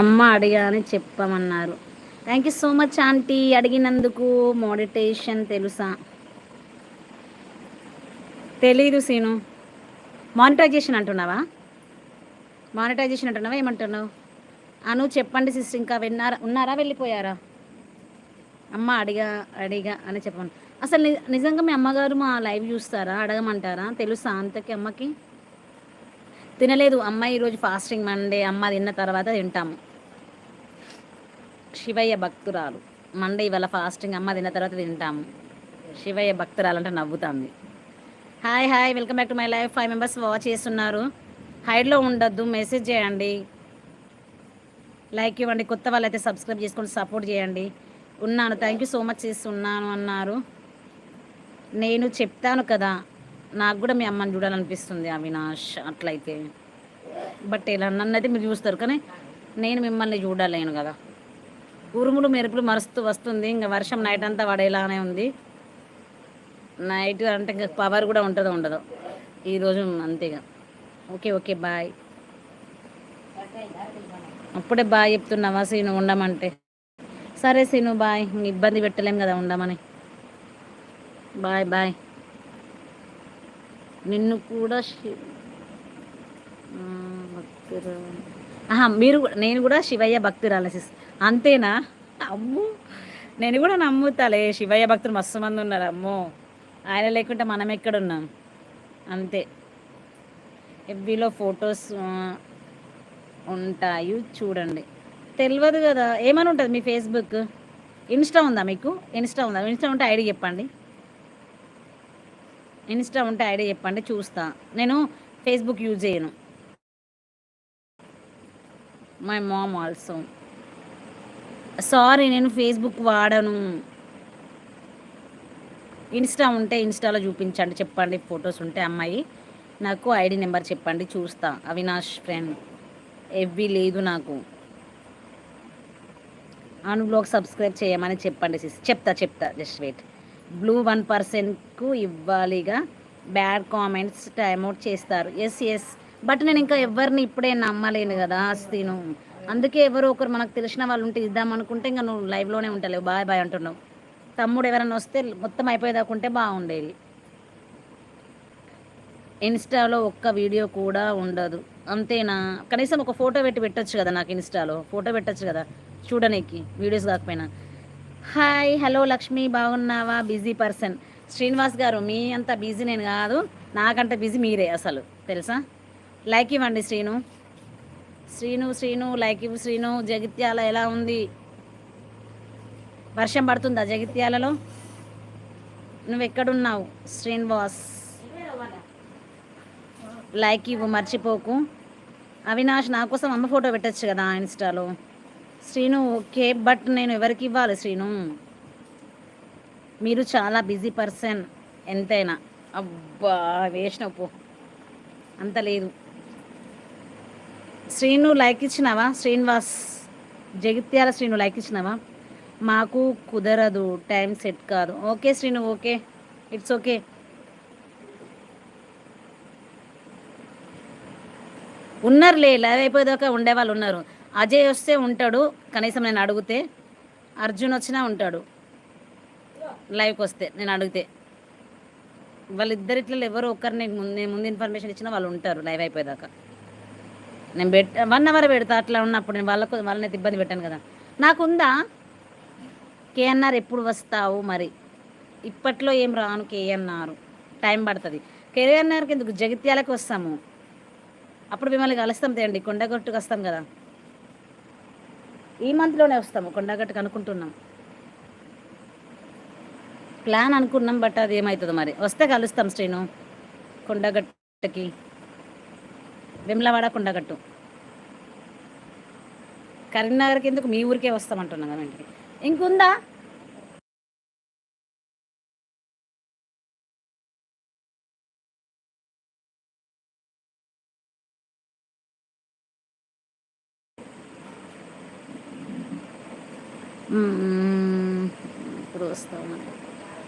అమ్మ అడిగా అని చెప్పమన్నారు. Thank you so much aunty అడిగినందుకు. మోడిటేషన్ తెలుసా? తెలీదు సీను. మానిటైజేషన్ అంటున్నావా? మానిటైజేషన్ అంటున్నావా ఏమంటున్నావు? అను చెప్పండి సిస్టర్, ఇంకా ఉన్నారా వెళ్ళిపోయారా? అమ్మ అడిగా అడిగా అని చెప్పండి. అసలు నిజంగా మీ అమ్మగారు మా లైవ్ చూస్తారా? అడగమంటారా? తెలుసా అంతకి అమ్మకి? తినలేదు అమ్మ ఈరోజు ఫాస్టింగ్. మండే అమ్మ తిన్న తర్వాత తింటాము. శివయ్య భక్తురాలు. మండే ఇవాళ ఫాస్టింగ్, అమ్మ తిన్న తర్వాత తింటాము. శివయ్య భక్తురాలు అంటే నవ్వుతుంది. Hi hi, welcome back to my life. 5 members watch చేస్తున్నారు. హైడ్లో ఉండొద్దు, మెసేజ్ చేయండి, లైక్ ఇవ్వండి. కొత్త వాళ్ళైతే సబ్స్క్రైబ్ చేసుకొని సపోర్ట్ చేయండి. ఉన్నాను, థ్యాంక్ యూ సో మచ్ ఉన్నాను అన్నారు. నేను చెప్తాను కదా, నాకు కూడా మీ అమ్మని చూడాలనిపిస్తుంది అవినాష్. అట్లయితే బట్ ఇలా నన్నైతే మీరు చూస్తారు, కానీ నేను మిమ్మల్ని చూడలేను కదా. ఉరుములు మెరుపులు మరుస్తూ వస్తుంది. ఇంకా వర్షం నైట్ అంతా పడేలానే ఉంది. నైట్ అంటే ఇంకా పవర్ కూడా ఉంటుందో ఉండదో ఈరోజు అంతేగా. Okay okay bye. అప్పుడే బాయ్ చెప్తున్నావా సీను ఉండమంటే? సరే సీను బాయ్, ఇబ్బంది పెట్టలేం కదా ఉండమని. Bye bye. నిన్ను కూడా మీరు నేను కూడా శివయ్య భక్తురాలు సిస్. అంతేనా? అమ్మో, నేను కూడా నమ్ముతాలే. శివయ్య భక్తులు మస్తు మంది ఉన్నారు. అమ్మో, ఆయన లేకుంటే మనం ఎక్కడున్నాం. అంతే. ఎఫ్బీలో ఫొటోస్ ఉంటాయి చూడండి. తెలియదు కదా ఏమని ఉంటుంది మీ ఫేస్బుక్? ఇన్స్టా ఉందా మీకు? ఇన్స్టా ఉందా? ఇన్స్టా ఉంటే ఐడి చెప్పండి. ఇన్స్టా ఉంటే ఐడి చెప్పండి, చూస్తా. నేను ఫేస్బుక్ యూజ్ చేయను. My mom also. సారీ, నేను ఫేస్బుక్ వాడను. ఇన్స్టా ఉంటే ఇన్స్టాలో చూపించండి, చెప్పండి. ఫొటోస్ ఉంటే అమ్మాయి నాకు ఐడి నెంబర్ చెప్పండి, చూస్తా. అవినాష్ ఫ్రెండ్. ఎఫ్బీ లేదు నాకు. అను బ్లాగ్ సబ్స్క్రైబ్ చేయమని చెప్పండి సిస్. చెప్తా జస్ట్ వెయిట్. బ్లూ 1%కు ఇవ్వాలిగా. బ్యాడ్ కామెంట్స్ టైమ్అవుట్ చేస్తారు. ఎస్ బట్ నేను ఇంకా ఎవరిని ఇప్పుడే నమ్మలేను కదా అస్తీను. అందుకే ఎవరో ఒకరు మనకు తెలిసిన వాళ్ళు ఉంటే ఇద్దామనుకుంటే ఇంకా నువ్వు లైవ్లోనే ఉంటలేవు, బాయ్ బాయ్ అంటున్నావు. తమ్ముడు ఎవరైనా వస్తే మొత్తం అయిపోయేదాకుంటే బాగుండేది. ఇన్స్టాలో ఒక్క వీడియో కూడా ఉండదు అంతేనా? కనీసం ఒక ఫోటో పెట్టొచ్చు కదా, నాకు ఇన్స్టాలో ఫోటో పెట్టచ్చు కదా చూడడానికి, వీడియోస్ కాకపోయినా. హాయ్ హలో లక్ష్మి, బాగున్నావా? Busy person. శ్రీనివాస్ గారు, మీ అంత బిజీ నేను కాదు, నాకంటే బిజీ మీరే అసలు తెలుసా. లైక్ ఇవ్వండి శ్రీను. శ్రీను లైక్ ఇవ్వు శ్రీను. జగిత్యాల ఎలా ఉంది? వర్షం పడుతుందా జగిత్యాలలో? నువ్వెక్కడున్నావు శ్రీనివాస్? లైక్ ఇవ్వు మర్చిపోకు. అవినాష్, నా కోసం అమ్మ ఫోటో పెట్టచ్చు కదా ఇన్స్టాలో. శ్రీను ఓకే, బట్ నేను ఎవరికి ఇవ్వాలి శ్రీను? మీరు చాలా బిజీ పర్సన్ ఎంతైనా. అబ్బా వేసినప్పు అంత లేదు. శ్రీను లైక్ ఇచ్చినావా? శ్రీనివాస్ జగిత్యాల శ్రీను లైక్ ఇచ్చినావా? మాకు కుదరదు, టైం సెట్ కాదు. Okay Srinu, okay, it's okay. ఉన్నారులే, లైవ్ అయిపోయేదాకా ఉండేవాళ్ళు ఉన్నారు. అజయ్ వస్తే ఉంటాడు కనీసం, నేను అడిగితే. అర్జున్ వచ్చినా ఉంటాడు లైవ్కి వస్తే, నేను అడిగితే. వాళ్ళిద్దరిట్లో ఎవరో ఒకరిని ముందు ఇన్ఫర్మేషన్ ఇచ్చినా వాళ్ళు ఉంటారు లైవ్ అయిపోయేదాకా. నేను 1 అవర్ పెడతా అట్లా ఉన్నప్పుడు. నేను వాళ్ళని ఇబ్బంది పెట్టాను కదా. నాకుందా. కేఎన్ఆర్ ఎప్పుడు వస్తావు మరి? ఇప్పట్లో ఏం రాను కేఎన్ఆర్, టైం పడుతుంది. కేఎన్ఆర్కి ఎందుకు, జగిత్యాలకి వస్తాము. అప్పుడు మిమ్మల్ని కలుస్తాం తేండి, కొండగట్టుకు వస్తాం కదా. ఈ మంత్లోనే వస్తాము కొండగట్టుకు అనుకుంటున్నాం. ప్లాన్ అనుకున్నాం, బట్ అది ఏమవుతుందో మరి. వస్తే కలుస్తాం శ్రీను. కొండగట్టుకి, వెమ్లవాడ కొండగట్టు. కరీంనగర్కి ఎందుకు, మీ ఊరికే వస్తామంటున్నాం కదా ఇంటికి. ఇంకుందా? ఇప్పుడు వస్తాం.